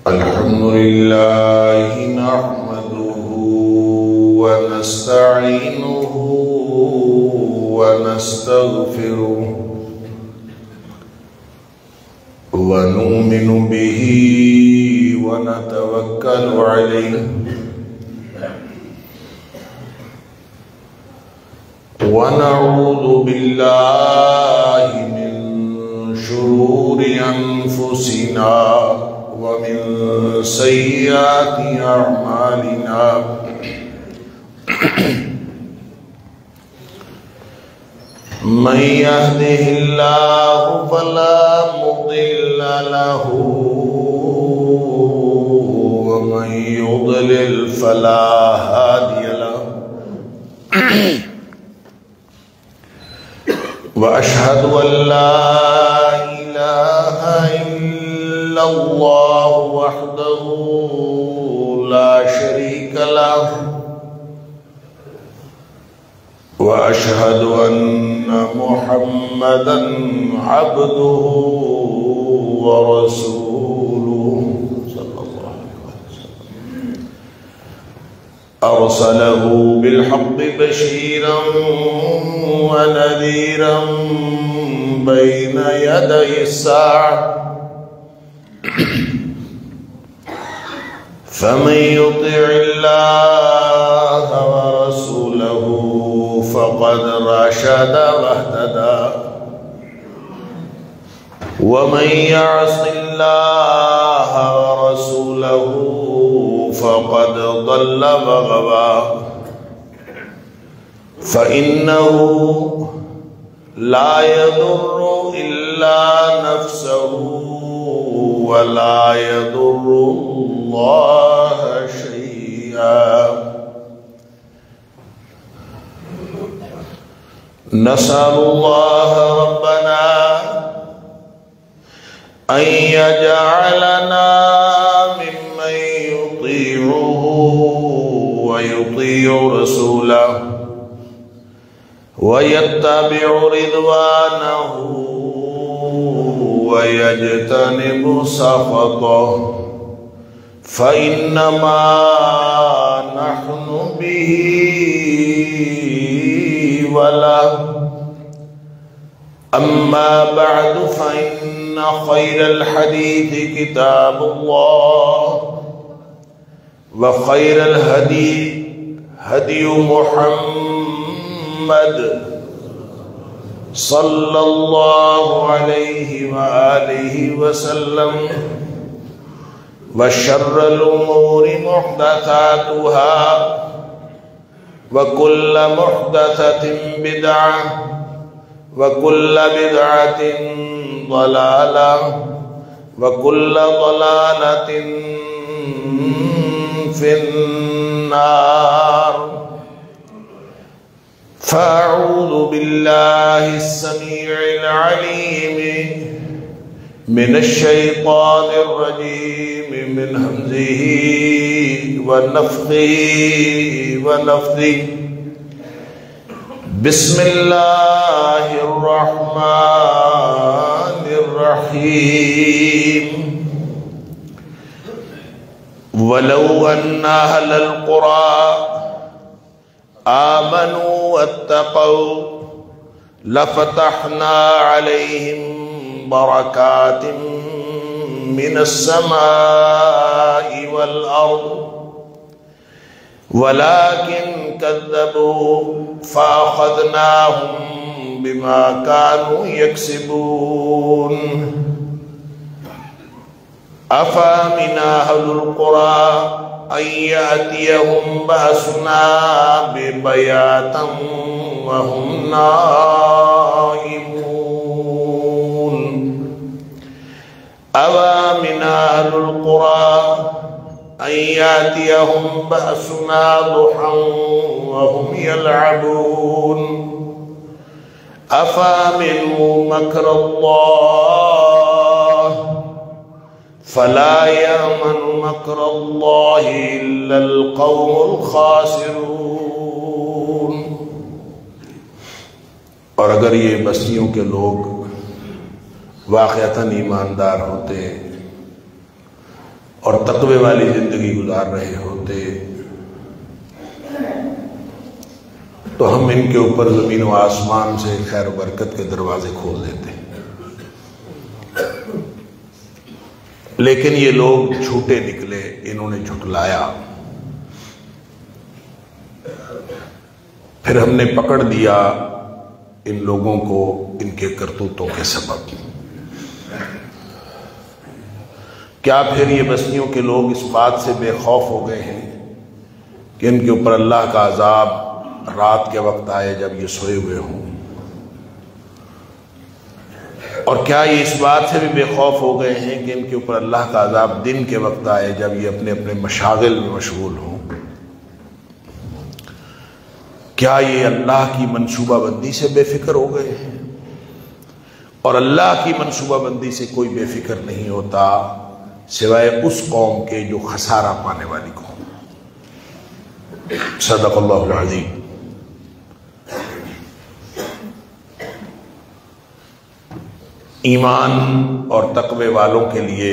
الحمد لله نحمده ونستعينه ونستغفره ونؤمن به ونتوكل عليه ونعوذ بالله من شرور أنفسنا ومن سيئات أعمالنا من يهده الله فلا مضل له ومن يضلل فلا هادي له وأشهد أن لا إله إلا الله وحده لا شريك له وأشهد أن محمدًا عبده ورسوله صلى الله عليه وسلم أرسله بالحق بشيرًا ونذيرًا بين يدي الساعة فمن يطع الله ورسوله فقد رشد واهتدى ومن يعص الله ورسوله فقد ضل وغوى فإنه لا يضر إلا نفسه ولا يضر الله شيئا نسأل الله ربنا أن يجعلنا ممن يطيعه ويطيع رسوله ويتبع رضوانه ويجتنب سخطه فإنما نحن به وله أما بعد فإن خير الحديث كتاب الله وخير الهدي هدي محمد صلى الله عليه وآله وسلم وشر الأمور محدثاتها وكل محدثة بدعة وكل بدعة ضلالة وكل ضلالة في النار فأعوذ بالله السميع العليم من الشيطان الرجيم من همزه ونفخه ونفثه بسم الله الرحمن الرحيم ولو أن أهل القرى آمنوا واتقوا لفتحنا عليهم بركات من السماء والأرض ولكن كذبوا فأخذناهم بما كانوا يكسبون أفأمن أهل القرى أن يأتيهم بأسنا بياتا وهم نائمون أفأمن أهل القرى أن يأتيهم بأسنا ضحى وهم يلعبون أفأمنوا مكر الله فلا يأمن مكر الله إلا القوم الخاسرون اگر یہ بستیوں کے لوگ واقعتاً ایماندار ہوتے اور تقوی والی زندگی گزار رہے ہوتے تو ہم ان کے اوپر زمین و آسمان سے خیر و برکت کے دروازے کھول دیتے. لیکن یہ لوگ جھوٹے نکلے، انہوں نے جھٹلایا. پھر ہم نے پکڑ دیا ان لوگوں کو ان کے کرتوتوں کے سبب. کیا پھر یہ بستیوں کے لوگ اس بات سے بے خوف ہو گئے ہیں کہ ان کے اوپر اللہ کا عذاب رات کے وقت آئے جب یہ سوئے ہوئے ہوں؟ اور کیا یہ اس بات سے بھی بے خوف ہو گئے ہیں کہ ان کے اوپر اللہ کا عذاب دن کے وقت آئے جب یہ اپنے اپنے مشاغل میں مشغول ہوں؟ کیا یہ اللہ کی منصوبہ بندی سے بے فکر ہو گئے ہیں؟ اور اللہ کی منصوبہ بندی سے کوئی بے فکر نہیں ہوتا سوائے اس قوم کے جو خسارہ پانے والی قوم. صدق اللہ العظیم. ایمان اور تقوی والوں کے لیے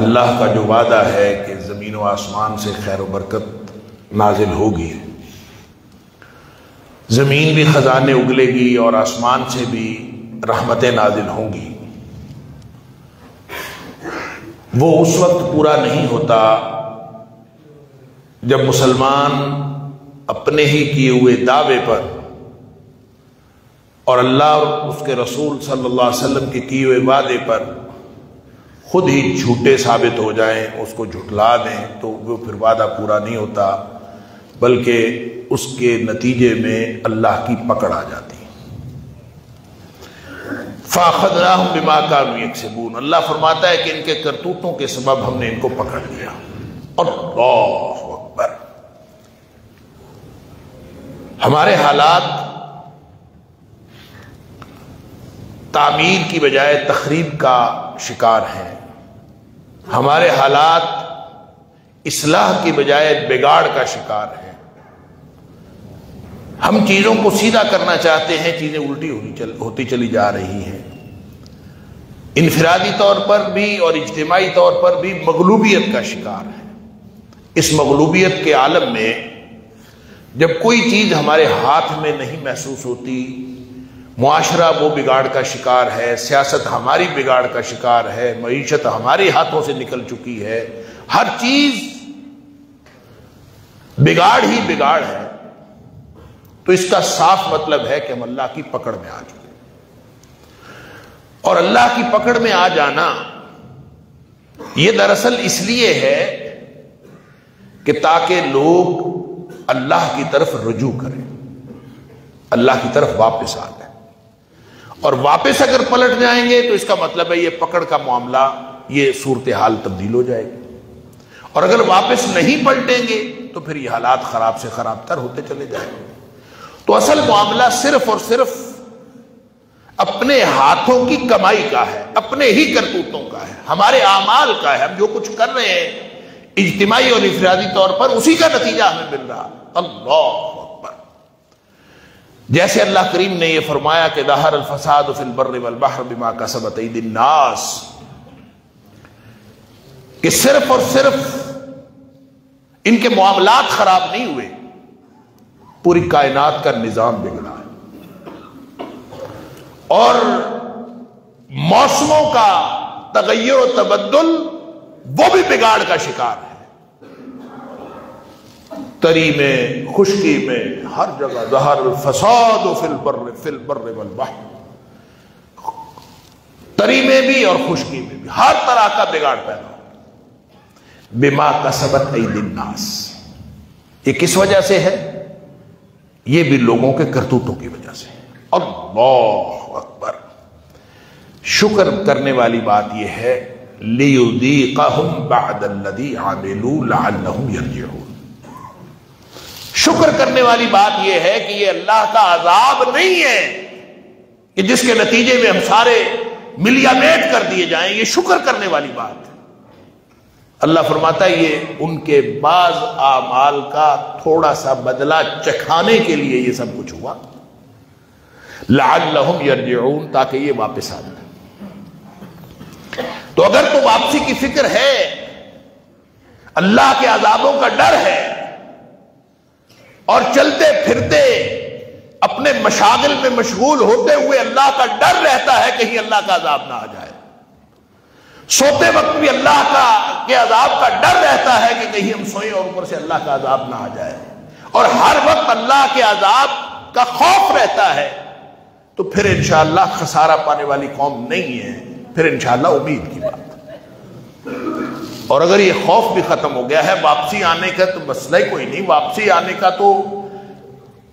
اللہ کا جو وعدہ ہے کہ زمین و آسمان سے خیر و برکت نازل ہوگی، زمین بھی خزانے اگلے گی اور آسمان سے بھی رحمتیں نازل ہوں گی، وہ اس وقت پورا نہیں ہوتا جب مسلمان اپنے ہی کیے ہوئے دعوے پر اور اللہ اور اس کے رسول صلی اللہ علیہ وسلم کے کیے ہوئے وعدے پر خود ہی جھوٹے ثابت ہو جائیں، اس کو جھٹلا دیں، تو وہ پھر وعدہ پورا نہیں ہوتا، بلکہ اس کے نتیجے میں اللہ کی پکڑ آ جاتی. فَأَخَذْنَاهُمْ بِمَا كَانُوا يَكْسِبُونَ. اللہ فرماتا ہے کہ ان کے کرتوتوں کے سبب ہم نے ان کو پکڑ لیا. اللہ اکبر. ہمارے حالات تعمیر کی بجائے تخریب کا شکار ہیں، ہمارے حالات اصلاح کی بجائے بگاڑ کا شکار ہیں. ہم چیزوں کو سیدھا کرنا چاہتے ہیں، چیزیں الٹی ہوتی چلی جا رہی ہیں. انفرادی طور پر بھی اور اجتماعی طور پر بھی مغلوبیت کا شکار ہے. اس مغلوبیت کے عالم میں جب کوئی چیز ہمارے ہاتھ میں نہیں محسوس ہوتی، معاشرہ وہ بگاڑ کا شکار ہے، سیاست ہماری بگاڑ کا شکار ہے، معیشت ہمارے ہاتھوں سے نکل چکی ہے، ہر چیز بگاڑ ہی بگاڑ ہے، تو اس کا صاف مطلب ہے کہ ہم اللہ کی پکڑ میں آ چکے. اور اللہ کی پکڑ میں آ جانا یہ دراصل اس لیے ہے کہ تاکہ لوگ اللہ کی طرف رجوع کریں، اللہ کی طرف واپس آ جائیں. اور واپس اگر پلٹ جائیں گے تو اس کا مطلب ہے یہ پکڑ کا معاملہ، یہ صورتحال تبدیل ہو جائے گی. اور اگر واپس نہیں پلٹیں گے تو پھر یہ حالات خراب سے خراب تر ہوتے چلے جائیں گے. تو اصل معاملہ صرف اور صرف اپنے ہاتھوں کی کمائی کا ہے، اپنے ہی کرتوتوں کا ہے، ہمارے اعمال کا ہے. ہم جو کچھ کر رہے ہیں اجتماعی اور انفرادی طور پر، اسی کا نتیجہ ہمیں مل رہا. اللہ اکبر. جیسے اللہ کریم نے یہ فرمایا کہ ظہر الفساد فی البر والبحر بما کسبت ایدی الناس، کہ صرف اور صرف ان کے معاملات خراب نہیں ہوئے، پوری کائنات کا نظام بگڑا ہے. اور موسموں کا تغیر و تبدل وہ بھی بگاڑ کا شکار ہے. تری میں، خشکی میں، ہر جگہ ظہر الفساد فی البر والبحر، تری میں بھی اور خشکی میں بھی ہر طرح کا بگاڑ پیدا ہو. بما کسبت ایدی الناس، یہ کس وجہ سے ہے؟ یہ بھی لوگوں کے کرتوتوں کی وجہ سے. اللہ اکبر. شکر کرنے والی بات یہ ہے لِيُذِيقَهُمْ بَعْدَ الَّذِي عَمِلُوا لَعَلَّهُمْ يَرْجِعُونَ. شکر کرنے والی بات یہ ہے کہ یہ اللہ کا عذاب نہیں ہے کہ جس کے نتیجے میں ہم سارے ملیا میٹ کر دیے جائیں. یہ شکر کرنے والی بات ہے. اللہ فرماتا ہے یہ ان کے بعض اعمال کا تھوڑا سا بدلہ چکھانے کے لیے یہ سب کچھ ہوا. لعلہم یرجعون، تاکہ یہ واپس آ جائیں۔ تو اگر تو واپسی کی فکر ہے، اللہ کے عذابوں کا ڈر ہے، اور چلتے پھرتے اپنے مشاغل میں مشغول ہوتے ہوئے اللہ کا ڈر رہتا ہے کہیں اللہ کا عذاب نہ آ جائے، سوتے وقت بھی اللہ کے عذاب کا ڈر رہتا ہے کہ کہیں ہم سوئیں اور اوپر سے اللہ کا عذاب نہ آ جائے، اور ہر وقت اللہ کے عذاب کا خوف رہتا ہے، تو پھر انشاءاللہ خسارہ پانے والی قوم نہیں ہے، پھر انشاءاللہ امید کی بات۔ اور اگر یہ خوف بھی ختم ہو گیا ہے، واپسی آنے کا تو مسئلہ ہی کوئی نہیں، واپسی آنے کا تو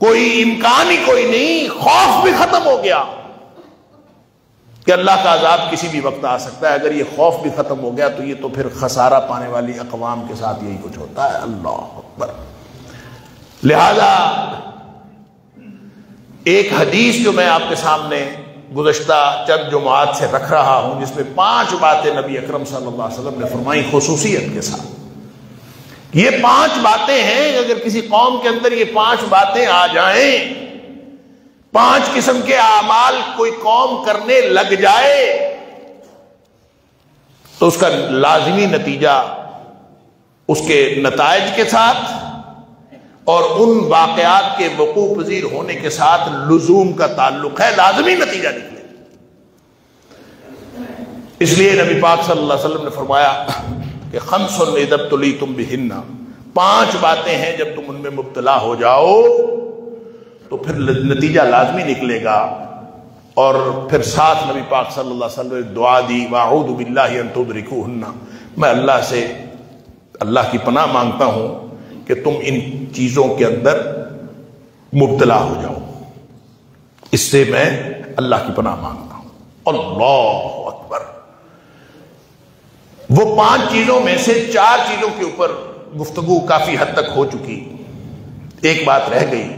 کوئی امکان ہی کوئی نہیں، خوف بھی ختم ہو گیا کہ اللہ کا عذاب کسی بھی وقت آ سکتا ہے۔ اگر یہ خوف بھی ختم ہو گیا تو یہ تو پھر خسارہ پانے والی اقوام کے ساتھ یہی کچھ ہوتا ہے۔ اللہ اکبر۔ لہذا ایک حدیث جو میں آپ کے سامنے گزشتہ چند جمعات سے رکھ رہا ہوں، جس میں 5 باتیں نبی اکرم صلی اللہ علیہ وسلم نے فرمائی خصوصیت کے ساتھ۔ یہ 5 باتیں ہیں، اگر کسی قوم کے اندر یہ 5 باتیں آ جائیں، 5 قسم کے اعمال کوئی قوم کرنے لگ جائے، تو اس کا لازمی نتیجہ اس کے نتائج کے ساتھ اور ان واقعات کے وقوع پذیر ہونے کے ساتھ لزوم کا تعلق ہے، لازمی نتیجہ نکلے۔ اس لیے نبی پاک صلی اللہ علیہ وسلم نے فرمایا کہ 5 اذا ابتلیتم بہن، 5 باتیں ہیں جب تم ان میں مبتلا ہو جاؤ تو پھر نتیجہ لازمی نکلے گا۔ اور پھر ساتھ نبی پاک صلی اللہ علیہ وسلم نے دعا دی، واعوذ باللہ ان تدرکوہن، میں اللہ سے اللہ کی پناہ مانگتا ہوں کہ تم ان چیزوں کے اندر مبتلا ہو جاؤ، اس سے میں اللہ کی پناہ مانگتا ہوں۔ اللہ اکبر۔ وہ 5 چیزوں میں سے 4 چیزوں کے اوپر گفتگو کافی حد تک ہو چکی، ایک بات رہ گئی،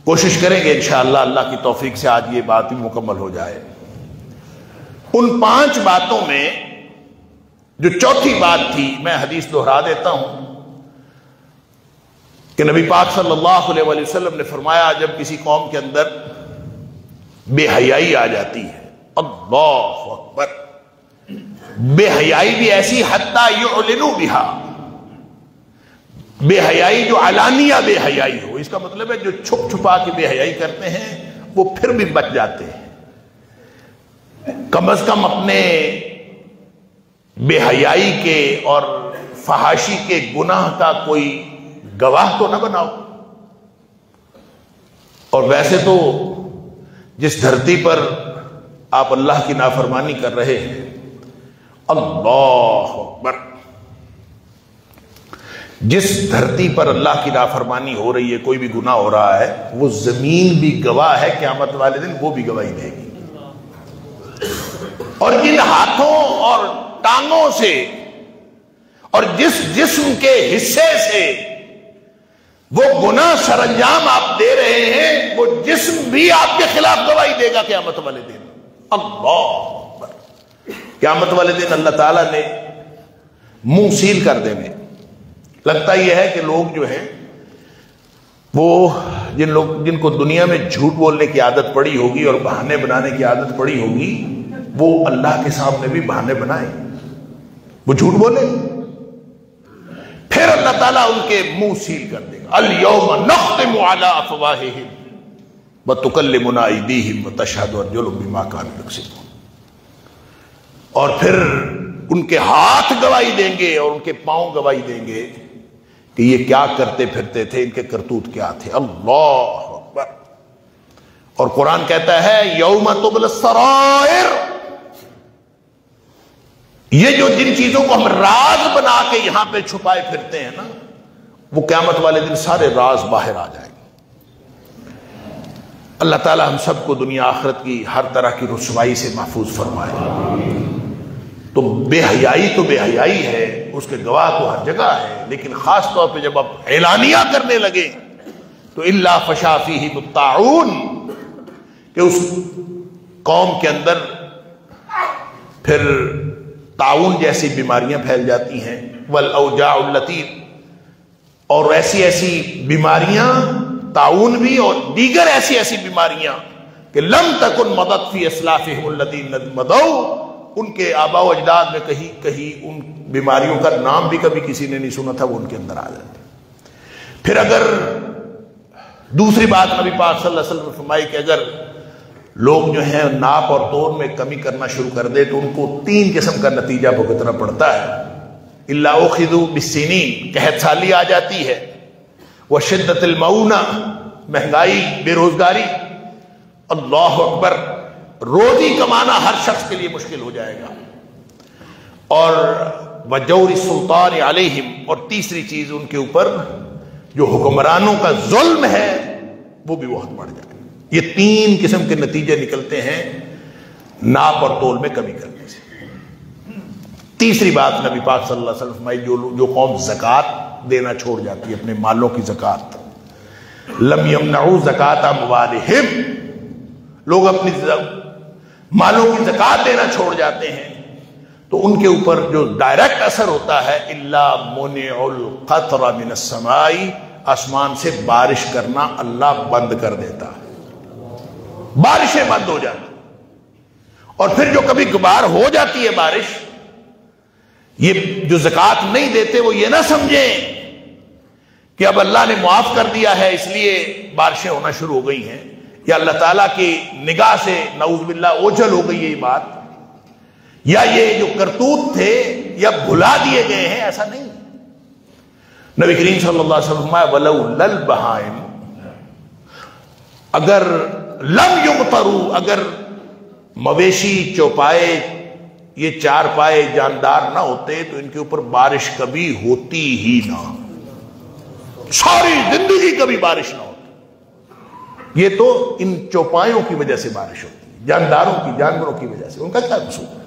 کوشش کریں گے انشاءاللہ اللہ کی توفیق سے آج یہ بات بھی مکمل ہو جائے۔ ان 5 باتوں میں جو چوتھی بات تھی، میں حدیث دہرا دیتا ہوں کہ نبی پاک صلی اللہ علیہ وآلہ وسلم نے فرمایا جب کسی قوم کے اندر بے حیائی آ جاتی ہے، اللہ اکبر، بے حیائی بھی ایسی حتی یعلنوا بہا، بے حیائی جو علانیہ بے حیائی ہو، اس کا مطلب ہے جو چھپ چھپا کے بے حیائی کرتے ہیں وہ پھر بھی بچ جاتے ہیں، کم از کم اپنے بے حیائی کے اور فحاشی کے گناہ کا کوئی گواہ تو نہ بناؤ۔ اور ویسے تو جس دھرتی پر آپ اللہ کی نافرمانی کر رہے ہیں، اللہ اکبر، جس دھرتی پر اللہ کی نافرمانی ہو رہی ہے، کوئی بھی گناہ ہو رہا ہے، وہ زمین بھی گواہ ہے، قیامت والے دن وہ بھی گواہی دے گی۔ اور جن ہاتھوں اور ٹانگوں سے اور جس جسم کے حصے سے وہ گناہ سر انجام آپ دے رہے ہیں، وہ جسم بھی آپ کے خلاف گواہی دے گا قیامت والے دن۔ اللہ اکبر۔ قیامت والے دن اللہ تعالیٰ نے منہ سیل کر دینے۔ لگتا یہ ہے کہ لوگ جو ہیں وہ جن کو دنیا میں جھوٹ بولنے کی عادت پڑی ہوگی اور بہانے بنانے کی عادت پڑی ہوگی، وہ اللہ کے سامنے بھی بہانے بنائیں، وہ جھوٹ بولے، پھر اللہ تعالیٰ ان کے منہ سیل کر دے گا۔ الیوم نختم علی افواہہم وتکلمنا ایدیہم وتشہد ارجلہم بما کانوا یکسبون، اور پھر ان کے ہاتھ گواہی دیں گے اور ان کے پاؤں گواہی دیں گے کہ یہ کیا کرتے پھرتے تھے، ان کے کرتوت کیا تھے۔ اللہ اکبر۔ اور قرآن کہتا ہے یوم تبلی السرائر، یہ جو جن چیزوں کو ہم راز بنا کے یہاں پہ چھپائے پھرتے ہیں نا، وہ قیامت والے دن سارے راز باہر آ جائیں گے۔ اللہ تعالی ہم سب کو دنیا آخرت کی ہر طرح کی رسوائی سے محفوظ فرمائے۔ تو بے حیائی ہے، اس کے گواہ تو ہر جگہ ہے، لیکن خاص طور پہ جب آپ اعلانیہ کرنے لگے تو الا فشا فیہ الطاعون، کہ اس قوم کے اندر پھر طاعون جیسی بیماریاں پھیل جاتی ہیں، والاوجاع التي، اور ایسی بیماریاں، طاعون بھی اور دیگر ایسی بیماریاں کہ لم تکن مدد فی اسلافہم الذین مضوا، ان کے آباء و اجداد میں کہیں ان بیماریوں کا نام بھی کبھی کسی نے نہیں سنا تھا، وہ ان کے اندر آ جاتے۔ پھر اگر دوسری بات نبی پاک صلی اللہ علیہ وسلم نے فرمائی کہ اگر لوگ جو ہیں ناپ اور تول میں کمی کرنا شروع کر دے تو ان کو 3 قسم کا نتیجہ بھگتنا پڑتا ہے۔ الا اخذوا بالسنین، قحط سالی آ جاتی ہے، وشدت المعونہ، مہنگائی، بے روزگاری، اللہ اکبر، روزی کمانا ہر شخص کے لیے مشکل ہو جائے گا، اور وجور السلطان علیہم، اور تیسری چیز ان کے اوپر جو حکمرانوں کا ظلم ہے وہ بھی بہت بڑھ جائے گا۔ یہ 3 قسم کے نتیجے نکلتے ہیں ناپ اور تول میں کمی کرنے سے۔ تیسری بات نبی پاک صلی اللہ علیہ وسلم فرمائی، جو قوم زکوٰۃ دینا چھوڑ جاتی ہے، اپنے مالوں کی زکوٰۃ، لم یمنعوا زکوٰۃ اموالہم، لوگ اپنی مالوں کی زکوٰۃ دینا چھوڑ جاتے ہیں تو ان کے اوپر جو ڈائریکٹ اثر ہوتا ہے، الا منع القطر من السماء، آسمان سے بارش کرنا اللہ بند کر دیتا ہے، بارشیں بند ہو جاتی۔ اور پھر جو کبھی کبھار ہو جاتی ہے بارش، یہ جو زکوٰۃ نہیں دیتے وہ یہ نہ سمجھیں کہ اب اللہ نے معاف کر دیا ہے اس لیے بارشیں ہونا شروع ہو گئی ہیں، یا اللہ تعالیٰ کی نگاہ سے نعوذ باللہ اوجھل ہو گئی ہے یہ بات، یا یہ جو کرتوت تھے یا بھلا دیے گئے ہیں، ایسا نہیں۔ نبی کریم صلی اللہ علیہ وسلم وَلَوْلَا الْبَهَائِمُ، اگر لم یمطروا، اگر مویشی، چوپائے، یہ 4 پائے جاندار نہ ہوتے تو ان کے اوپر بارش کبھی ہوتی ہی نہ، ساری زندگی کبھی بارش نہ ہوتی۔ یہ تو ان چوپایوں کی وجہ سے بارش ہوتی ہے، جانداروں کی، جانوروں کی وجہ سے، ان کا کیا قصور ہے؟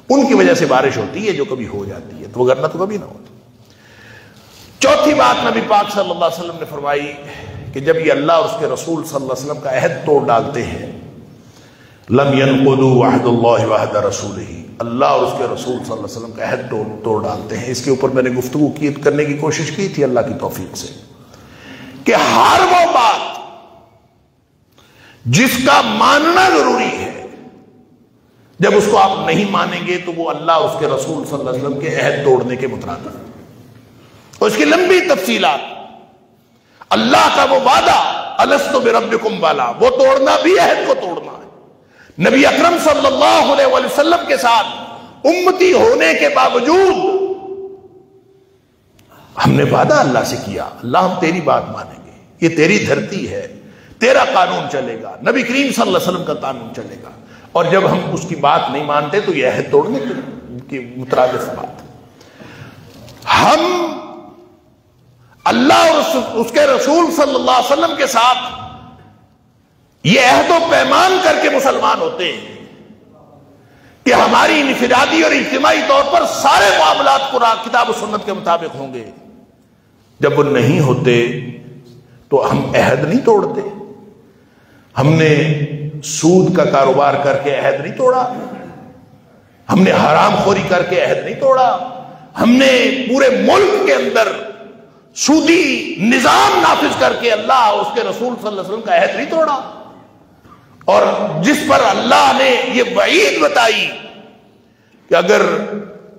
ان کی وجہ سے بارش ہوتی ہے جو کبھی ہو جاتی ہے، تو وگرنہ تو کبھی نہ ہوتی۔ چوتھی بات نبی پاک صلی اللہ علیہ وسلم نے فرمائی کہ جب یہ اللہ اور اس کے رسول صلی اللہ علیہ وسلم کا عہد توڑ ڈالتے ہیں، لم ينقضوا عہد اللہ وعہد رسولہ، اللہ اور اس کے رسول صلی اللہ علیہ وسلم کا عہد توڑ ڈالتے ہیں۔ اس کے اوپر میں نے گفتگو کرنے کی کوشش کی تھی اللہ کی توفیق سے، کہ ہر وہ بات جس کا ماننا ضروری ہے، جب اس کو آپ نہیں مانیں گے تو وہ اللہ اور اس کے رسول صلی اللہ علیہ وسلم کے عہد توڑنے کے مترادف ہے، اور اس کی لمبی تفصیلات۔ اللہ کا وہ وعدہ الست بربکم والا، وہ توڑنا بھی عہد کو توڑنا ہے۔ نبی اکرم صلی اللہ علیہ وسلم کے ساتھ امتی ہونے کے باوجود ہم نے وعدہ اللہ سے کیا، اللہ ہم تیری بات مانیں گے، یہ تیری دھرتی ہے، تیرا قانون چلے گا، نبی کریم صلی اللہ علیہ وسلم کا قانون چلے گا، اور جب ہم اس کی بات نہیں مانتے تو یہ عہد توڑنے کی مترادف بات۔ ہم اللہ اور اس کے رسول صلی اللہ علیہ وسلم کے ساتھ یہ عہد و پیمان کر کے مسلمان ہوتے ہیں کہ ہماری انفرادی اور اجتماعی طور پر سارے معاملات قرآن، کتاب و سنت کے مطابق ہوں گے۔ جب وہ نہیں ہوتے تو ہم عہد نہیں توڑتے۔ ہم نے سود کا کاروبار کر کے عہد نہیں توڑا، ہم نے حرام خوری کر کے عہد نہیں توڑا، ہم نے پورے ملک کے اندر سودی نظام نافذ کر کے اللہ اور اس کے رسول صلی اللہ علیہ وسلم کا عہد نہیں توڑا۔ اور جس پر اللہ نے یہ وعید بتائی کہ اگر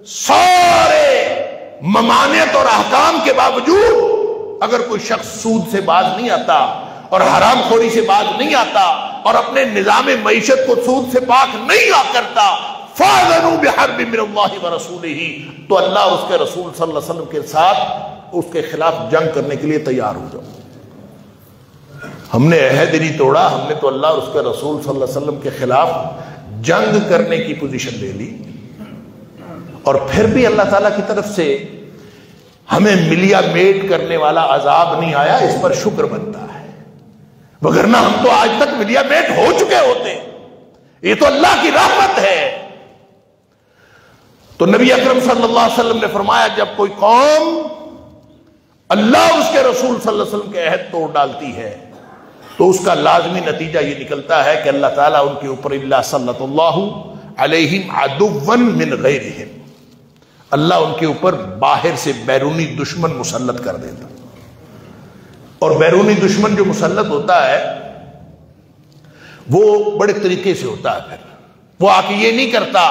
سارے ممانعت اور احکام کے باوجود اگر کوئی شخص سود سے باز نہیں آتا اور حرام خوری سے باز نہیں آتا اور اپنے نظام معیشت کو سود سے پاک نہیں کرتا، فَأَذَنُوا بِحَرْبٍ مِّنَ اللَّهِ وَرَسُولِهِ، تو اللہ اور اس کے رسول صلی اللہ علیہ وسلم کے ساتھ اس کے خلاف جنگ کرنے کے لیے تیار ہو جاؤ۔ ہم نے عہد نہیں توڑا، ہم نے تو اللہ اور اس کے رسول صلی اللہ علیہ وسلم کے خلاف جنگ کرنے کی پوزیشن لے لی، اور پھر بھی اللہ تعالیٰ کی طرف سے ہمیں ملیا میٹ کرنے والا عذاب نہیں آیا، اس پر شکر بنتا ہے، وگرنہ ہم تو آج تک ملیا میٹ ہو چکے ہوتے۔ یہ تو اللہ کی رحمت ہے۔ تو نبی اکرم صلی اللہ علیہ وسلم نے فرمایا جب کوئی قوم اللہ اور اس کے رسول صلی اللہ علیہ وسلم کے عہد توڑ ڈالتی ہے تو اس کا لازمی نتیجہ یہ نکلتا ہے کہ اللہ تعالیٰ ان کے اوپر اللہ صلی اللہ علیہم عدوا من غیرہم، اللہ ان کے اوپر باہر سے بیرونی دشمن مسلط کر دیتا۔ اور بیرونی دشمن جو مسلط ہوتا ہے وہ بڑے طریقے سے ہوتا ہے. پھر وہ آ کے یہ نہیں کرتا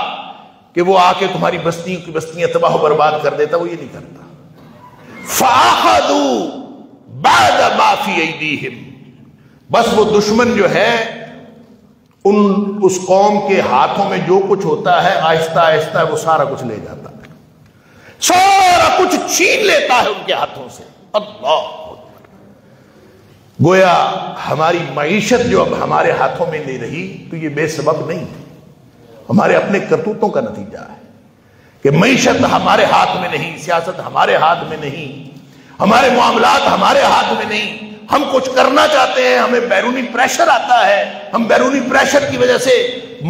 کہ وہ آ کے تمہاری بستیوں کی بستیاں تباہ و برباد کر دیتا، وہ یہ نہیں کرتا. فَأَخَذُوا بَعْدَ مَا فِي أَيْدِيهِمْ، بس وہ دشمن جو ہے اس قوم کے ہاتھوں میں جو کچھ ہوتا ہے آہستہ آہستہ وہ سارا کچھ لے جاتا ہے، سارا کچھ چھین لیتا ہے ان کے ہاتھوں سے. اللہ، گویا ہماری معیشت جو اب ہمارے ہاتھوں میں نہیں رہی تو یہ بے سبب نہیں، ہمارے اپنے کرتوتوں کا نتیجہ ہے کہ معیشت ہمارے ہاتھ میں نہیں، سیاست ہمارے ہاتھ میں نہیں، ہمارے معاملات ہمارے ہاتھ میں نہیں. ہم کچھ کرنا چاہتے ہیں، ہمیں بیرونی پریشر آتا ہے، ہم بیرونی پریشر کی وجہ سے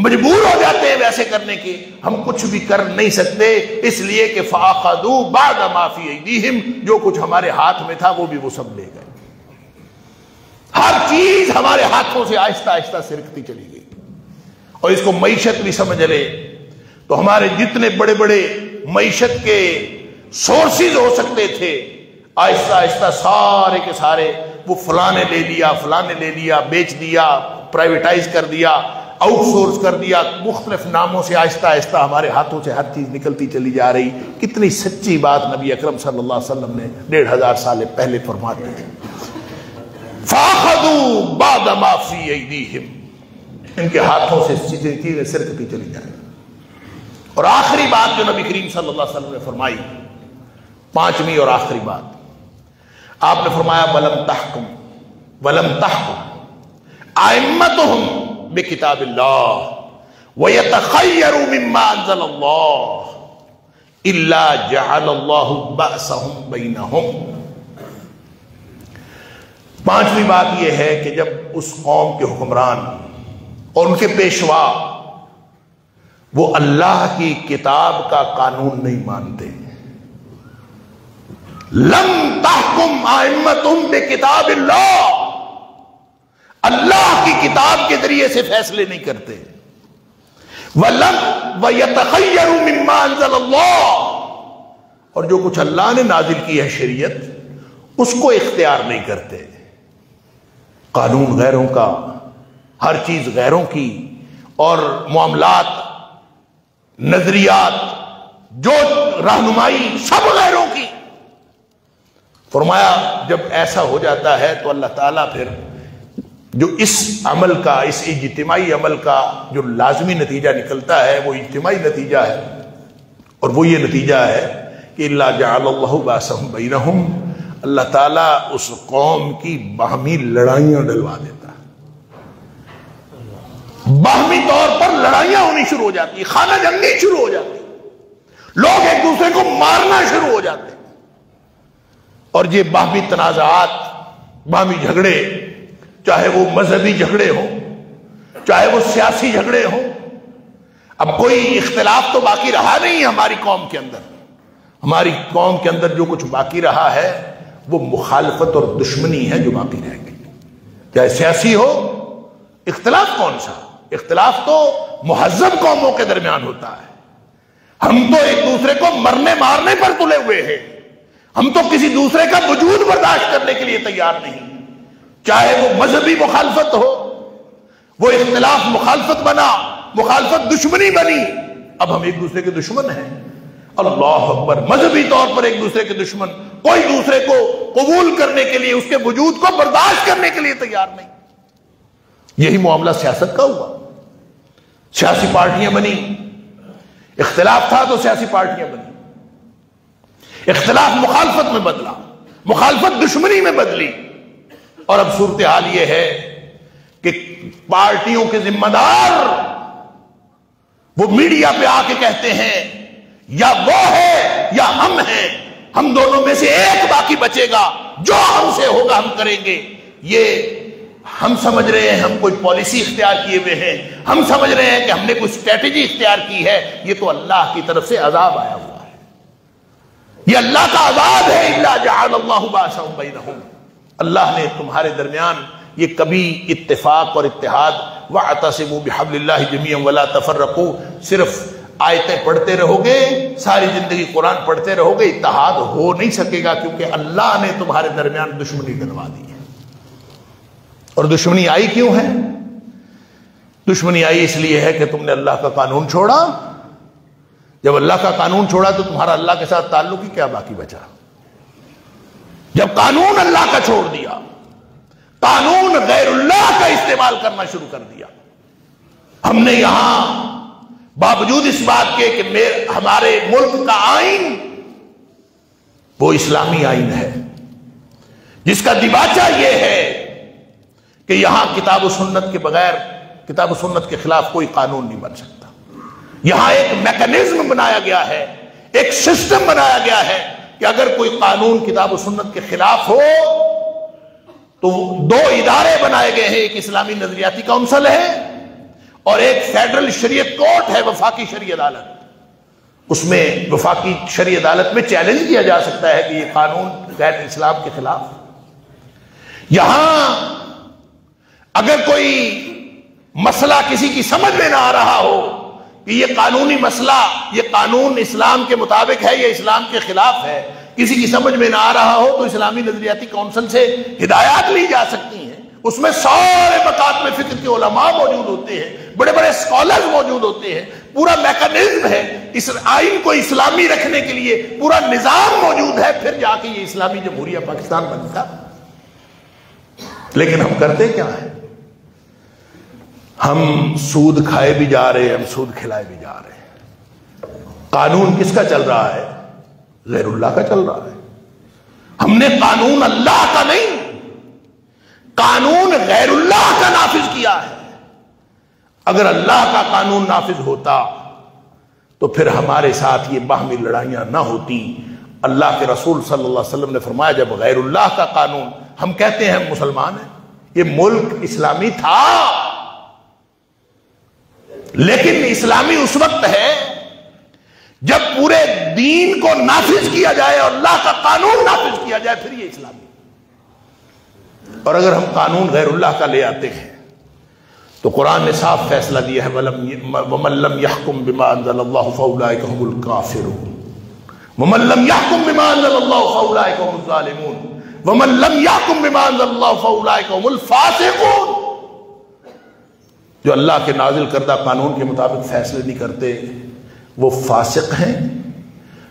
مجبور ہو جاتے ہیں ویسے کرنے کے. ہم کچھ بھی کر نہیں سکتے اس لیے کہ فَأَخَذُوا بَعْدَ مَا فِي أَيْدِيهِمْ، جو کچھ ہمارے ہاتھ میں تھا وہ بھی وہ سب لے گئے. ہر چیز ہمارے ہاتھوں سے آہستہ آہستہ سرکتی چلی گئی. اور اس کو معیشت بھی سمجھ لے تو ہمارے جتنے بڑے بڑے معیشت کے سورسز ہو سکتے تھے آہستہ آہستہ سارے کے سارے وہ فلاں نے لے لیا، بیچ دیا، پرائیویٹائز کر دیا، آؤٹ سورس کر دیا، مختلف ناموں سے آہستہ آہستہ ہمارے ہاتھوں سے ہر چیز نکلتی چلی جا رہی. کتنی سچی بات نبی اکرم صلی اللہ علیہ وسلم نے 1500 سال پہلے فرما دی تھی. فَأَخَذُوا بَعْدَ مَا فِي أَيْدِيهِمْ، ان کے ہاتھوں سے چیزیں سرکتی چلی جائیں. اور آخری بات جو نبی کریم صلی اللہ علیہ وسلم نے فرمائی، پانچویں اور آخری بات، آپ نے فرمایا وَلَمْ تَحْكُمْ أَئِمَّتُهُمْ بِكِتَابِ اللَّهِ وَيَتَخَيَّرُوا مِمَّا أَنزَلَ اللَّهُ إِلَّا جَعَلَ اللَّهُ بَأْسَهُمْ بَيْنَهُمْ. پانچویں بات یہ ہے کہ جب اس قوم کے حکمران اور ان کے پیشوا وہ اللہ کی کتاب کا قانون نہیں مانتے، لم تحکم ائمتہم بکتاب اللہ، اللہ کی کتاب کے ذریعے سے فیصلے نہیں کرتے، وَيَتَخَيَّرُوا مِمَّا أَنزَلَ اللَّهُ، اور جو کچھ اللہ نے نازل کی ہے شریعت اس کو اختیار نہیں کرتے. قانون غیروں کا، ہر چیز غیروں کی، اور معاملات، نظریات، جو رہنمائی سب غیروں کی. فرمایا جب ایسا ہو جاتا ہے تو اللہ تعالیٰ پھر جو اس عمل کا، اس اجتماعی عمل کا جو لازمی نتیجہ نکلتا ہے وہ اجتماعی نتیجہ ہے، اور وہ یہ نتیجہ ہے کہ اللہ جعل اللہ بأسهم بینہم، اللہ تعالیٰ اس قوم کی باہمی لڑائیاں ڈلوا دیتا ہے. باہمی طور پر لڑائیاں ہونی شروع ہو جاتی، خانہ جنگی شروع ہو جاتی، لوگ ایک دوسرے کو مارنا شروع ہو جاتے. اور یہ باہمی تنازعات، باہمی جھگڑے، چاہے وہ مذہبی جھگڑے ہوں، چاہے وہ سیاسی جھگڑے ہوں، اب کوئی اختلاف تو باقی رہا نہیں ہماری قوم کے اندر. ہماری قوم کے اندر جو کچھ باقی رہا ہے وہ مخالفت اور دشمنی ہے جو باقی رہ گئی. چاہے سیاسی ہو، اختلاف کون سا؟ اختلاف تو مہذب قوموں کے درمیان ہوتا ہے. ہم تو ایک دوسرے کو مرنے مارنے پر تلے ہوئے ہیں، ہم تو کسی دوسرے کا وجود برداشت کرنے کے لیے تیار نہیں. چاہے وہ مذہبی مخالفت ہو، وہ اختلاف مخالفت بنا، مخالفت دشمنی بنی، اب ہم ایک دوسرے کے دشمن ہیں. اللہ اکبر، مذہبی طور پر ایک دوسرے کے دشمن، کوئی دوسرے کو قبول کرنے کے لیے، اس کے وجود کو برداشت کرنے کے لیے تیار نہیں. یہی معاملہ سیاست کا ہوا. سیاسی پارٹیاں بنی، اختلاف تھا تو سیاسی پارٹیاں بنی، اختلاف مخالفت میں بدلا، مخالفت دشمنی میں بدلی. اور اب صورتحال یہ ہے کہ پارٹیوں کے ذمہ دار وہ میڈیا پہ آ کے کہتے ہیں یا وہ ہے یا ہم ہیں، ہم دونوں میں سے ایک باقی بچے گا، جو ہم سے ہوگا ہم کریں گے. یہ ہم سمجھ رہے ہیں ہم کوئی پالیسی اختیار کیے ہوئے ہیں، ہم سمجھ رہے ہیں کہ ہم نے کوئی اسٹریٹجی اختیار کی ہے. یہ تو اللہ کی طرف سے عذاب آیا ہوا ہے، یہ اللہ کا عذاب ہے. الا جعل اللہ بأسهم بینہم، اللہ نے تمہارے درمیان یہ کبھی اتفاق اور اتحاد، واعتصموا بحبل اللہ جميعا ولا تفرقوا، صرف آیتیں پڑھتے رہو گے، ساری زندگی قرآن پڑھتے رہو گے، اتحاد ہو نہیں سکے گا، کیونکہ اللہ نے تمہارے درمیان دشمنی ڈلوا دی ہے. اور دشمنی آئی کیوں ہے؟ دشمنی آئی اس لیے ہے کہ تم نے اللہ کا قانون چھوڑا. جب اللہ کا قانون چھوڑا تو تمہارا اللہ کے ساتھ تعلق ہی کیا باقی بچا؟ جب قانون اللہ کا چھوڑ دیا، قانون غیر اللہ کا استعمال کرنا شروع کر دیا. ہم نے یہاں باوجود اس بات کے کہ ہمارے ملک کا آئین وہ اسلامی آئین ہے جس کا دیباچہ یہ ہے کہ یہاں کتاب و سنت کے بغیر، کتاب و سنت کے خلاف کوئی قانون نہیں بن سکتا. یہاں ایک میکانزم بنایا گیا ہے، ایک سسٹم بنایا گیا ہے کہ اگر کوئی قانون کتاب و سنت کے خلاف ہو تو دو ادارے بنائے گئے ہیں، ایک اسلامی نظریاتی کونسل ہے اور ایک فیڈرل شریعت کورٹ ہے، وفاقی شرعی عدالت. اس میں وفاقی شرعی عدالت میں چیلنج کیا جا سکتا ہے کہ یہ قانون غیر اسلام کے خلاف. یہاں اگر کوئی مسئلہ کسی کی سمجھ میں نہ آ رہا ہو کہ یہ قانونی مسئلہ، یہ قانون اسلام کے مطابق ہے یا اسلام کے خلاف ہے، کسی کی سمجھ میں نہ آ رہا ہو تو اسلامی نظریاتی کونسل سے ہدایات لی جا سکتی ہیں. اس میں سارے مکاتب فکر کے علماء موجود ہوتے ہیں، بڑے بڑے اسکالرز موجود ہوتے ہیں، پورا میکانزم ہے اس آئین کو اسلامی رکھنے کے لیے، پورا نظام موجود ہے، پھر جا کے یہ اسلامی جمہوریہ پاکستان بنتا. لیکن ہم کرتے کیا ہیں؟ ہم سود کھائے بھی جا رہے ہیں، ہم سود کھلائے بھی جا رہے ہیں. قانون کس کا چل رہا ہے؟ غیر اللہ کا چل رہا ہے. ہم نے قانون اللہ کا نہیں، قانون غیر اللہ کا نافذ کیا ہے. اگر اللہ کا قانون نافذ ہوتا تو پھر ہمارے ساتھ یہ باہمی لڑائیاں نہ ہوتی. اللہ کے رسول صلی اللہ علیہ وسلم نے فرمایا جب غیر اللہ کا قانون، ہم کہتے ہیں ہم مسلمان ہیں، یہ ملک اسلامی تھا لیکن اسلامی اس وقت ہے جب پورے دین کو نافذ کیا جائے اور اللہ کا قانون نافذ کیا جائے، پھر یہ اسلامی. اور اگر ہم قانون غیر اللہ کا لے آتے ہیں تو قرآن نے صاف فیصلہ دیا ہے وَمَن لَّمْ يَحْكُم بِمَا أَنزَلَ اللَّهُ فَأُولَٰئِكَ هُمُ الْكَافِرُونَ وَمَن لَّمْ يَحْكُم بِمَا أَنزَلَ اللَّهُ فَأُولَٰئِكَ هُمُ الظَّالِمُونَ وَمَن لَّمْ يَحْكُم بِمَا أَنزَلَ اللَّهُ فَأُولَٰئِكَ هُمُ الْفَاسِقُونَ. جو اللہ کے نازل کردہ قانون کے مطابق فیصلے نہیں کرتے وہ فاسق ہیں،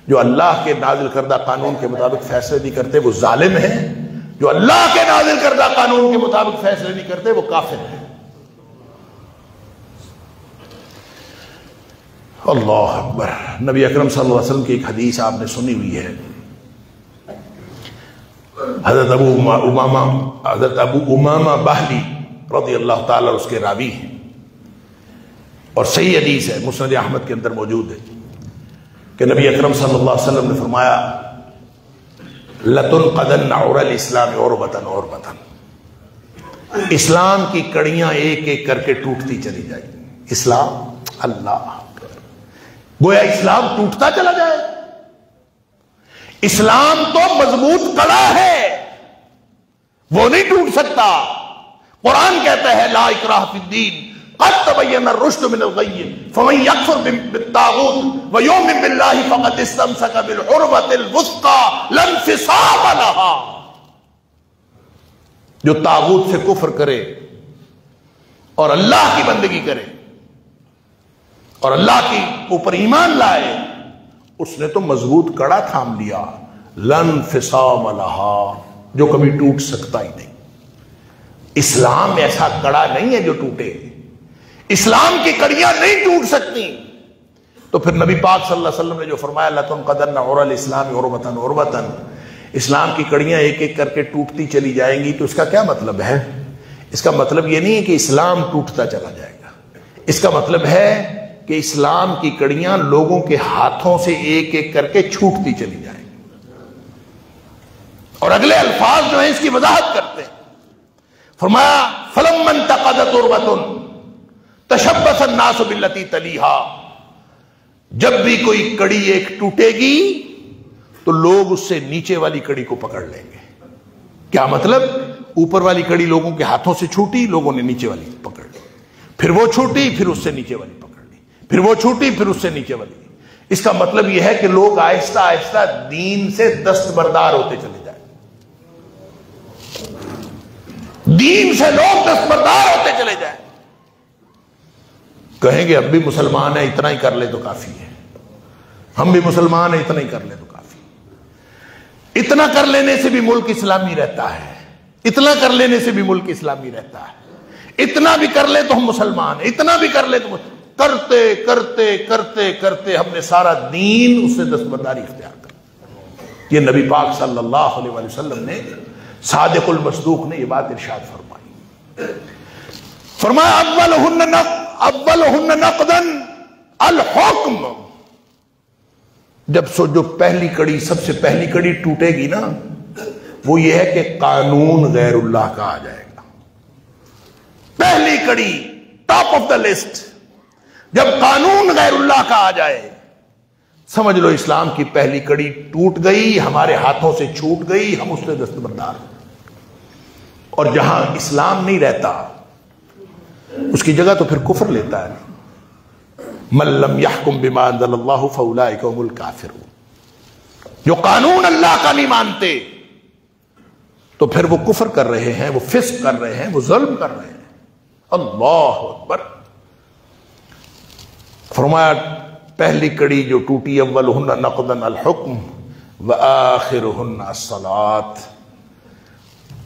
جو اللہ کے نازل کردہ قانون کے مطابق فیصلے نہیں کرتے وہ ظالم ہیں، جو اللہ کے نازل کردہ قانون کے مطابق فیصلے نہیں کرتے وہ کافر ہیں. اللہ اکبر. نبی اکرم صلی اللہ علیہ وسلم کی ایک حدیث آپ نے سنی ہوئی ہے. حضرت ابو امامہ باہلی رضی اللہ تعالی اس کے راوی ہیں اور صحیح حدیث ہے، مسند احمد کے اندر موجود ہے کہ نبی اکرم صلی اللہ علیہ وسلم نے فرمایا لَتُنْقَدَنَّ عُرَى الْإِسْلَامِ عُرْبَةً عُرْبَةً. اسلام کی کڑیاں ایک ایک کر کے ٹوٹتی چلی جائیں. اسلام، اللہ گویا اسلام ٹوٹتا چلا جائے. اسلام تو مضبوط کڑا ہے، وہ نہیں ٹوٹ سکتا. قرآن کہتا ہے لا اکراہ فی الدین قد تبین الرشد من الغی فمن یکفر بالطاغوت ویؤمن باللہ فقد استمسک بالعروۃ الوثقی لا انفصام لها. جو طاغوت سے کفر کرے اور اللہ کی بندگی کرے اور اللہ کی اوپر ایمان لائے، اس نے تو مضبوط کڑا تھام لیا. لا انفصام لها، جو کبھی ٹوٹ سکتا ہی نہیں. اسلام ایسا کڑا نہیں ہے جو ٹوٹے، اسلام کی کڑیاں نہیں ٹوٹ سکتی. تو پھر نبی پاک صلی اللہ علیہ وسلم نے جو فرمایا لَتُنْقَدَنَّ عُرَى الْإِسْلَامِ عُرْبَةً عُرْبَةً، اسلام کی کڑیاں ایک ایک کر کے ٹوٹتی چلی جائیں گی. تو اس کا کیا مطلب ہے؟ اس کا مطلب یہ نہیں ہے کہ اسلام ٹوٹتا چلا جائے گا. اس کا مطلب ہے کہ اسلام کی کڑیاں لوگوں کے ہاتھوں سے ایک ایک کر کے چھوٹتی چلی جائیں گی. اور اگلے الفاظ جو ہیں اس کی وضاحت کرتے ہیں. فرمایا فَلَمَّا انْتَقَدَتْ عُرْبَةٌ تَشَبَّثَ النَّاسُ بِالَّتِي تَلِيهَا. جب بھی کوئی کڑی ایک ٹوٹے گی تو لوگ اس سے نیچے والی کڑی کو پکڑ لیں گے. کیا مطلب؟ اوپر والی کڑی لوگوں کے ہاتھوں سے چھوٹی، لوگوں نے نیچے والی پکڑ لی، پھر وہ چھوٹی، پھر اس سے نیچے والی پکڑ لی، پھر وہ چھوٹی، پھر اس سے نیچے والی. اس کا مطلب یہ ہے کہ لوگ آہستہ آہستہ دین سے دستبردار ہوتے چلے جائیں. دین سے لوگ دستبردار ہوتے چلے جائیں. کہیں گے ہم بھی مسلمان ہیں، اتنا ہی کر لے تو کافی ہے، ہم بھی مسلمان ہیں، اتنا ہی کر لے تو کافی ہے۔ اتنا کر لینے سے بھی ملک اسلامی رہتا ہے، اتنا کر لینے سے بھی ملک اسلامی رہتا ہے، اتنا بھی کر لے تو ہم مسلمان ہیں، اتنا بھی کر لے تو کرتے کرتے کرتے کرتے ہم نے سارا دین اس سے دستبرداری اختیار کر۔ یہ نبی پاک صلی اللہ علیہ وسلم نے، صادق المصدوق نے یہ بات ارشاد فرمائی۔ فرمایا اولہن نقدا الحکم، جب جو پہلی کڑی، سب سے پہلی کڑی ٹوٹے گی نا، وہ یہ ہے کہ قانون غیر اللہ کا آ جائے گا۔ پہلی کڑی، ٹاپ آف دا لسٹ، جب قانون غیر اللہ کا آ جائے، سمجھ لو اسلام کی پہلی کڑی ٹوٹ گئی، ہمارے ہاتھوں سے چھوٹ گئی، ہم اس سے دستبردار۔ اور جہاں اسلام نہیں رہتا اس کی جگہ تو پھر کفر لیتا ہے۔ من لم يحكم بما انزل الله فاولئك هم الكافرون، جو قانون اللہ کا نہیں مانتے تو پھر وہ کفر کر رہے ہیں، وہ فسق کر رہے ہیں، وہ ظلم کر رہے ہیں۔ اللہ اکبر۔ فرمایا پہلی کڑی جو ٹوٹی، اولہن نقدا الحکم وآخرہن الصلاۃ،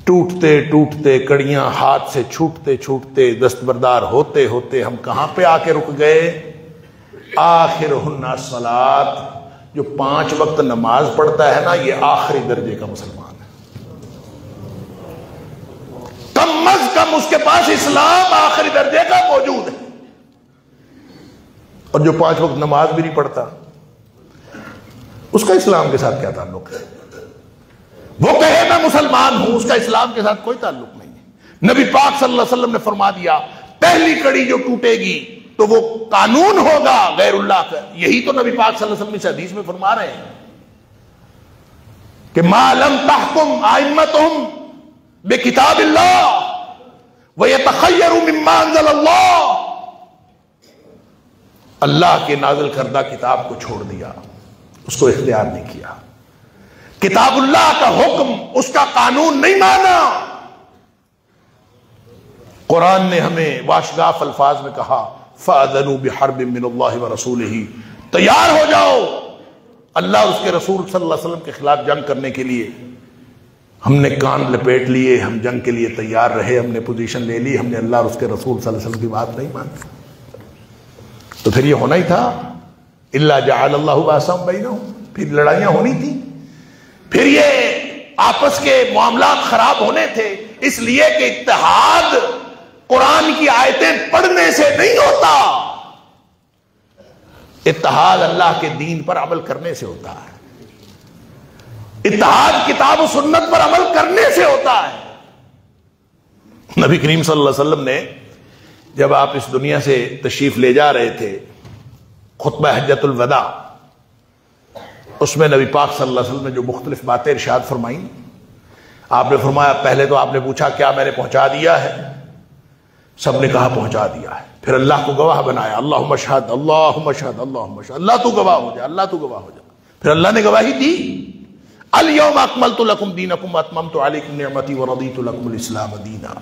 ٹوٹتے ٹوٹتے کڑیاں ہاتھ سے چھوٹتے چھوٹتے دستبردار ہوتے ہوتے ہم کہاں پہ آ کے رک گئے؟ آخرہن الصلاۃ، جو 5 وقت نماز پڑھتا ہے نا، یہ آخری درجے کا مسلمان ہے۔ کم از کم اس کے پاس اسلام آخری درجے کا موجود ہے۔ اور جو 5 وقت نماز بھی نہیں پڑھتا، اس کا اسلام کے ساتھ کیا تعلق ہے؟ وہ کہے میں مسلمان ہوں، اس کا اسلام کے ساتھ کوئی تعلق نہیں ہے۔ نبی پاک صلی اللہ علیہ وسلم نے فرما دیا پہلی کڑی جو ٹوٹے گی تو وہ قانون ہوگا غیر اللہ کا۔ یہی تو نبی پاک صلی اللہ علیہ وسلم اس حدیث میں فرما رہے ہیں کہ ما لم تحکم ائمتہم بکتاب اللہ ویتخیروا مما انزل اللہ، اللہ کے نازل کردہ کتاب کو چھوڑ دیا، اس کو اختیار نہیں کیا، کتاب اللہ کا حکم، اس کا قانون نہیں مانا۔ قرآن نے ہمیں واشگاف الفاظ میں کہا فَأَذَنُوا بِحَرْبٍ مِّنَ اللَّهِ وَرَسُولِهِ، تیار ہو جاؤ اللہ اور اس کے رسول صلی اللہ علیہ وسلم کے خلاف جنگ کرنے کے لیے۔ ہم نے کان لپیٹ لیے، ہم جنگ کے لیے تیار رہے، ہم نے پوزیشن لے لی، ہم نے اللہ اور اس کے رسول صلی اللہ علیہ وسلم کی بات نہیں مانی، تو پھر یہ ہونا ہی تھا۔ إِلَّا جَعَلَ اللَّهُ بَأْسَهُمْ بَيْنَهُمْ، پھر لڑائیاں ہونی تھی، پھر یہ آپس کے معاملات خراب ہونے تھے، اس لیے کہ اتحاد قرآن کی آیتیں پڑھنے سے نہیں ہوتا، اتحاد اللہ کے دین پر عمل کرنے سے ہوتا ہے، اتحاد کتاب و سنت پر عمل کرنے سے ہوتا ہے۔ نبی کریم صلی اللہ علیہ وسلم نے جب آپ اس دنیا سے تشریف لے جا رہے تھے، خطبہ حجۃ الوداع، اس میں نبی پاک صلی اللہ علیہ وسلم نے جو مختلف باتیں ارشاد فرمائیں، آپ نے فرمایا، پہلے تو آپ نے پوچھا کیا میں نے پہنچا دیا ہے؟ سب نے کہا پہنچا دیا ہے۔ پھر اللہ کو گواہ بنایا، اللہم اشہد اللہم اشہد اللہم اشہد، اللہ تو گواہ ہو جا، اللہ تو گواہ ہو جا۔ پھر اللہ نے گواہی دی، الیوم اکملت لکم دینکم واتممت علیکم نعمتی ورضیت لکم الاسلام دینا۔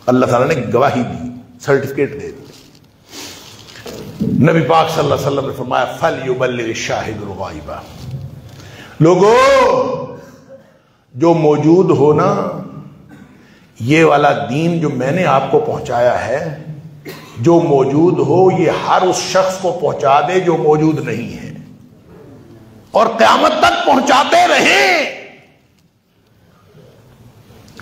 اللہ تعالیٰ نے گواہی دی، سرٹیفکیٹ دے دی۔ نبی پاک صلی اللہ علیہ وسلم نے فرمایا فَلْيُبَلِّغِ الشَّاهِدُ الْغَائِبَ، لوگوں جو موجود ہو نا، یہ والا دین جو میں نے آپ کو پہنچایا ہے، جو موجود ہو یہ ہر اس شخص کو پہنچا دے جو موجود نہیں ہے، اور قیامت تک پہنچاتے رہیں۔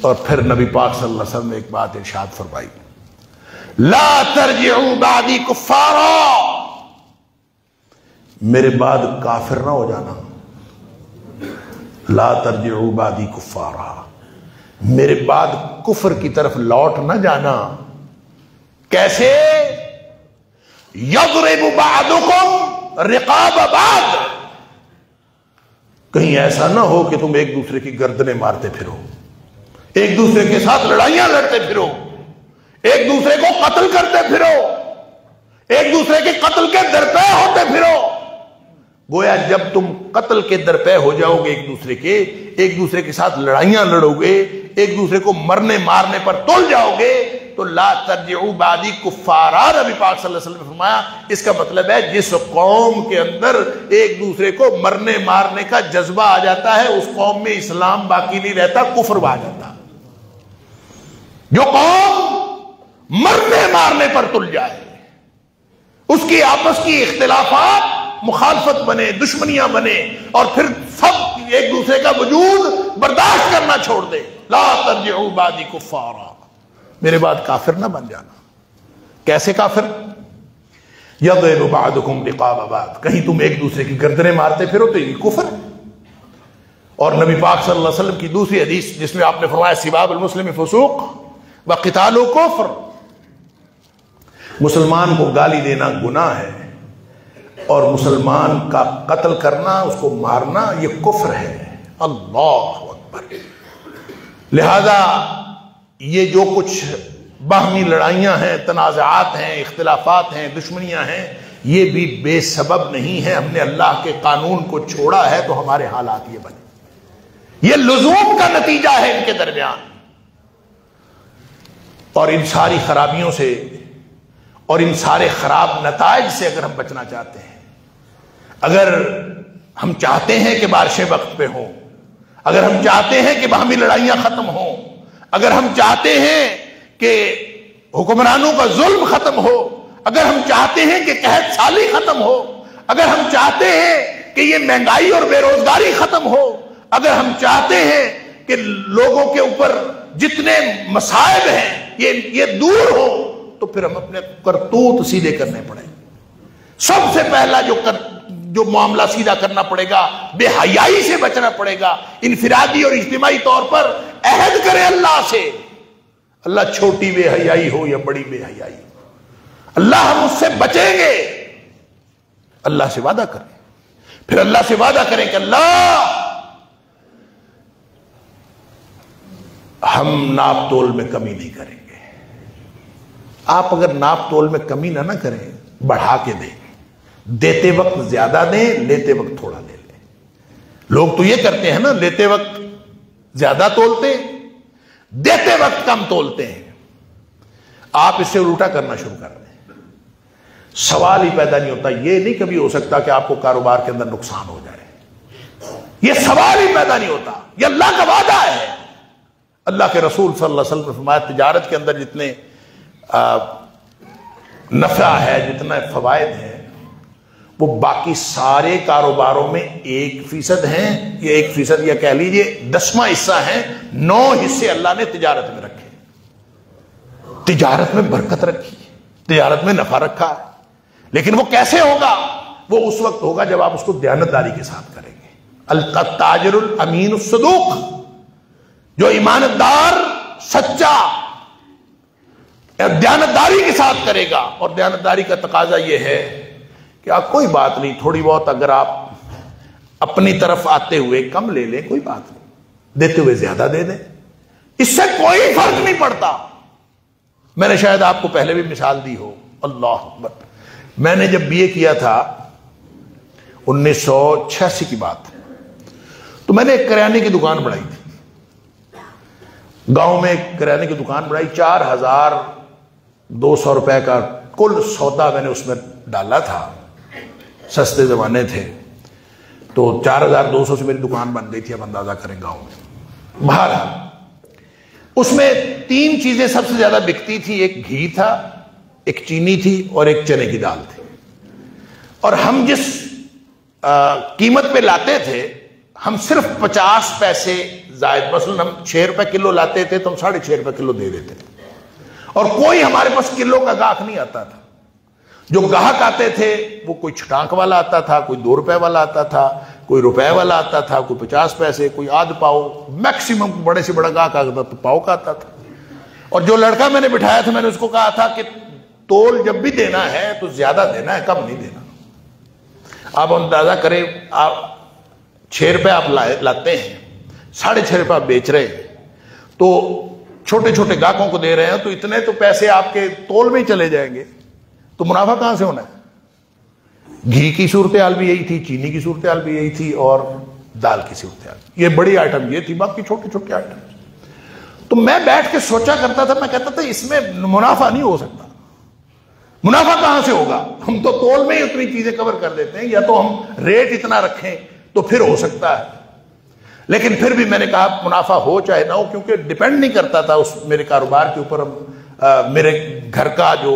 اور پھر نبی پاک صلی اللہ علیہ وسلم نے ایک بات ارشاد فرمائی، لا ترجعوا بعدی کفارا، میرے بعد کافر نہ ہو جانا، لا ترجعوا بعدی کفارا، میرے بعد کفر کی طرف لوٹ نہ جانا۔ کیسے؟ یضرب بعضکم رقاب بعض، کہیں ایسا نہ ہو کہ تم ایک دوسرے کی گردنیں مارتے پھرو، ایک دوسرے کے ساتھ لڑائیاں لڑتے پھرو، ایک دوسرے کو قتل کرتے پھرو، ایک دوسرے کے قتل کے درپے ہوتے پھرو۔ گویا جب تم قتل کے درپے ہو جاؤ گے ایک دوسرے کے ساتھ لڑائیاں لڑو گے، ایک دوسرے کو مرنے مارنے پر تل جاؤ گے، تو تو لا ترجعوا بعدی کفارا، نبی پاک صلی اللہ علیہ وسلم نے فرمایا اس کا مطلب ہے جس قوم کے اندر ایک دوسرے کو مرنے مارنے کا جذبہ آ جاتا ہے اس قوم میں اسلام باقی نہیں رہتا، کفر آ جاتا۔ جو قوم مرنے مارنے پر تل جائے، اس کی آپس کی اختلافات مخالفت بنے، دشمنیاں بنے، اور پھر سب ایک دوسرے کا وجود برداشت کرنا چھوڑ دے، لا ترجعوا بعدی کفارا، میرے بعد کافر نہ بن جانا۔ کیسے کافر؟ یضرب بعضکم رقاب بعض، کہیں تم ایک دوسرے کی گردنیں مارتے پھرو تو یہ کفر ہے۔ اور نبی پاک صلی اللہ علیہ وسلم کی دوسری حدیث جس میں آپ نے فرمایا سباب المسلم فسوق وقتال کفر، مسلمان کو گالی دینا گناہ ہے اور مسلمان کا قتل کرنا، اس کو مارنا، یہ کفر ہے۔ اللہ اکبر۔ لہذا یہ جو کچھ باہمی لڑائیاں ہیں، تنازعات ہیں، اختلافات ہیں، دشمنیاں ہیں، یہ بھی بے سبب نہیں ہے۔ ہم نے اللہ کے قانون کو چھوڑا ہے تو ہمارے حالات یہ بنے، یہ لزوم کا نتیجہ ہے ان کے درمیان۔ اور ان ساری خرابیوں سے اور ان سارے خراب نتائج سے اگر ہم بچنا چاہتے ہیں، اگر ہم چاہتے ہیں کہ بارشیں وقت پہ ہوں، اگر ہم چاہتے ہیں کہ باہمی لڑائیاں ختم ہوں، اگر ہم چاہتے ہیں کہ حکمرانوں کا ظلم ختم ہو، اگر ہم چاہتے ہیں کہ قحط سالی ختم ہو، اگر ہم چاہتے ہیں کہ یہ مہنگائی اور بے روزگاری ختم ہو، اگر ہم چاہتے ہیں کہ لوگوں کے اوپر جتنے مصائب ہیں یہ دور ہو، تو پھر ہم اپنے کرتوت سیدھے کرنے پڑیں۔ سب سے پہلا جو معاملہ سیدھا کرنا پڑے گا، بے حیائی سے بچنا پڑے گا۔ انفرادی اور اجتماعی طور پر عہد کریں اللہ سے، اللہ چھوٹی بے حیائی ہو یا بڑی بے حیائی، اللہ ہم اس سے بچیں گے۔ اللہ سے وعدہ کریں، پھر اللہ سے وعدہ کریں کہ اللہ ہم ناپ تول میں کمی نہیں کریں گے۔ آپ اگر ناپ تول میں کمی نہ کریں، بڑھا کے دیں، دیتے وقت زیادہ دیں، لیتے وقت تھوڑا لے لیں۔ لوگ تو یہ کرتے ہیں نا، لیتے وقت زیادہ تولتے، دیتے وقت کم تولتے ہیں۔ آپ اس سے الٹا کرنا شروع کر دیں، سوال ہی پیدا نہیں ہوتا۔ یہ نہیں کبھی ہو سکتا کہ آپ کو کاروبار کے اندر نقصان ہو جائے، یہ سوال ہی پیدا نہیں ہوتا، یہ اللہ کا وعدہ ہے۔ اللہ کے رسول صلی اللہ علیہ وسلم نے فرمایا تجارت کے اندر جتنے نفع ہے، جتنا فوائد ہیں، وہ باقی سارے کاروباروں میں 1% ہیں، یہ 1% یا کہہ لیجئے 10واں حصہ ہیں، 9 حصے اللہ نے تجارت میں رکھے۔ تجارت میں برکت رکھی، تجارت میں نفع رکھا ہے، لیکن وہ کیسے ہوگا؟ وہ اس وقت ہوگا جب آپ اس کو دیانتداری کے ساتھ کریں گے۔ التاجر الامین الصدوق، جو ایماندار سچا دیانتداری کے ساتھ کرے گا۔ اور دیانتداری کا تقاضا یہ ہے کہ آپ کوئی بات نہیں، تھوڑی بہت اگر آپ اپنی طرف آتے ہوئے کم لے لیں، کوئی بات نہیں، دیتے ہوئے زیادہ دے دیں، اس سے کوئی فرق نہیں پڑتا۔ میں نے شاید آپ کو پہلے بھی مثال دی ہو، اللہ اکبر۔ میں نے جب BA کیا تھا 1986 کی بات، تو میں نے ایک کریانے کی دکان بڑھائی تھی گاؤں میں، ایک کریانے کی دکان بڑھائی، 4200 روپے کا کل سودا میں نے اس میں ڈالا تھا، سستے زمانے تھے، تو 4200 سے میری دکان بن گئی تھی۔ اب اندازہ کریں گاؤں میں۔ بہرحال اس میں 3 چیزیں سب سے زیادہ بکتی تھی، ایک گھی تھا، ایک چینی تھی، اور ایک چنے کی دال تھی۔ اور ہم جس قیمت پہ لاتے تھے، ہم صرف 50 پیسے زائد، مثلا ہم 6 روپے کلو لاتے تھے تو ہم 6.5 روپے کلو دے دیتے تھے، اور کوئی ہمارے پاس کلو کا گاہک نہیں آتا تھا۔ جو گاہک آتے تھے وہ کوئی چھٹانک والا آتا تھا، کوئی 2 روپے والا آتا تھا، کوئی روپے والا آتا تھا، کوئی 50 پیسے، کوئی آدھ پاؤ، میکسیمم بڑے سے بڑا گاہک آتا تو پاؤ کا آتا تھا۔ اور جو لڑکا میں نے بٹھایا تھا، میں نے اس کو کہا تھا کہ تول جب بھی دینا ہے تو زیادہ دینا ہے، کم نہیں دینا۔ آپ اندازہ کریں، آپ 6 روپے آپ لاتے ہیں، 6.5 روپے آپ بیچ رہے ہیں، تو چھوٹے چھوٹے گاہکوں کو دے رہے ہیں، تو اتنے تو پیسے آپ کے تول میں ہی چلے جائیں گے، تو منافع کہاں سے ہونا ہے؟ گھی کی صورتحال بھی یہی تھی، چینی کی صورتحال بھی یہی تھی، اور دال کی صورتحال۔ یہ بڑی آئٹم یہ تھی، باقی چھوٹے چھوٹے آئٹم۔ تو میں بیٹھ کے سوچا کرتا تھا، میں کہتا تھا اس میں منافع نہیں ہو سکتا، منافع کہاں سے ہوگا؟ ہم تو تول میں ہی اتنی چیزیں کور کر دیتے ہیں، یا تو ہم ریٹ اتنا رکھیں تو پھر ہو سکتا ہے. لیکن پھر بھی میں نے کہا منافع ہو چاہے نہ ہو، کیونکہ ڈیپینڈ نہیں کرتا تھا اس میرے کاروبار کے اوپر، میرے گھر کا جو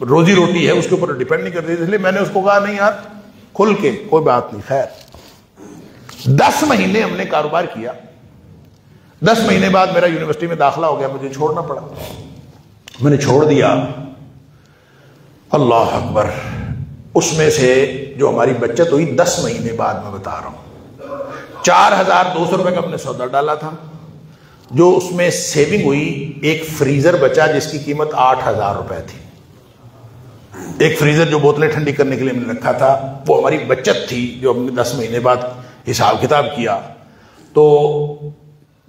روزی روٹی ہے اس کے اوپر ڈیپینڈ نہیں کرتی، اس لیے میں نے اس کو کہا نہیں یار کھل کے کوئی بات نہیں. خیر 10 مہینے ہم نے کاروبار کیا. 10 مہینے بعد میرا یونیورسٹی میں داخلہ ہو گیا، مجھے چھوڑنا پڑا. میں نے چھوڑ دیا. اللہ اکبر. اس میں سے جو ہماری بچت ہوئی 10 مہینے بعد میں بتا رہا ہوں، 4200 روپے کا ہم نے سودا ڈالا تھا. جو اس میں سیونگ ہوئی، ایک فریزر بچا جس کی قیمت 8000 روپے تھی. ایک فریزر جو بوتلیں ٹھنڈی کرنے کے لیے ہم نے رکھا تھا، وہ ہماری بچت تھی جو ہم نے 10 مہینے بعد حساب کتاب کیا. تو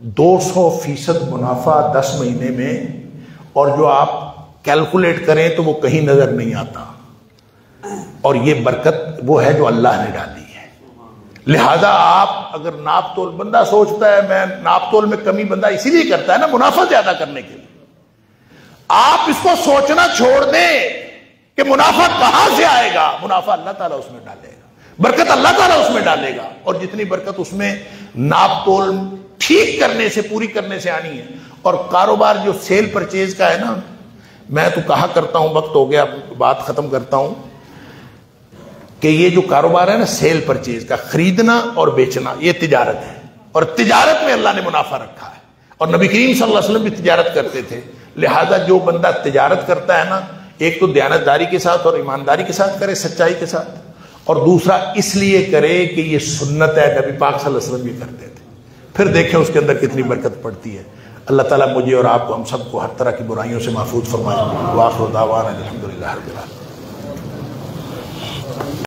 200% منافع 10 مہینے میں، اور جو آپ کیلکولیٹ کریں تو وہ کہیں نظر نہیں آتا. اور یہ برکت وہ ہے جو اللہ نے ڈالی ہے. لہذا آپ اگر ناپ تول، بندہ سوچتا ہے میں ناپ تول میں کمی بندہ اسی لیے کرتا ہے نا، منافع زیادہ کرنے کے لیے. آپ اس کو سوچنا چھوڑ دیں کہ منافع کہاں سے آئے گا. منافع اللہ تعالیٰ اس میں ڈالے گا، برکت اللہ تعالیٰ اس میں ڈالے گا. اور جتنی برکت اس میں ناپ تول ٹھیک کرنے سے، پوری کرنے سے آنی ہے. اور کاروبار جو سیل پرچیز کا ہے نا، میں تو کہا کرتا ہوں، وقت ہو گیا بات ختم کرتا ہوں، کہ یہ جو کاروبار ہے نا سیل پرچیز کا، خریدنا اور بیچنا، یہ تجارت ہے. اور تجارت میں اللہ نے منافع رکھا ہے. اور نبی کریم صلی اللہ علیہ وسلم بھی تجارت کرتے تھے. لہذا جو بندہ تجارت کرتا ہے نا، ایک تو دیانتداری کے ساتھ اور ایمانداری کے ساتھ کرے، سچائی کے ساتھ، اور دوسرا اس لیے کرے کہ یہ سنت ہے، نبی پاک صلی اللہ علیہ وسلم بھی کرتے تھے. پھر دیکھیں اس کے اندر کتنی برکت پڑتی ہے. اللہ تعالیٰ مجھے اور آپ کو، ہم سب کو ہر طرح کی برائیوں سے محفوظ فرمائے. وآخر دعوانا الحمدللہ رب العالمین.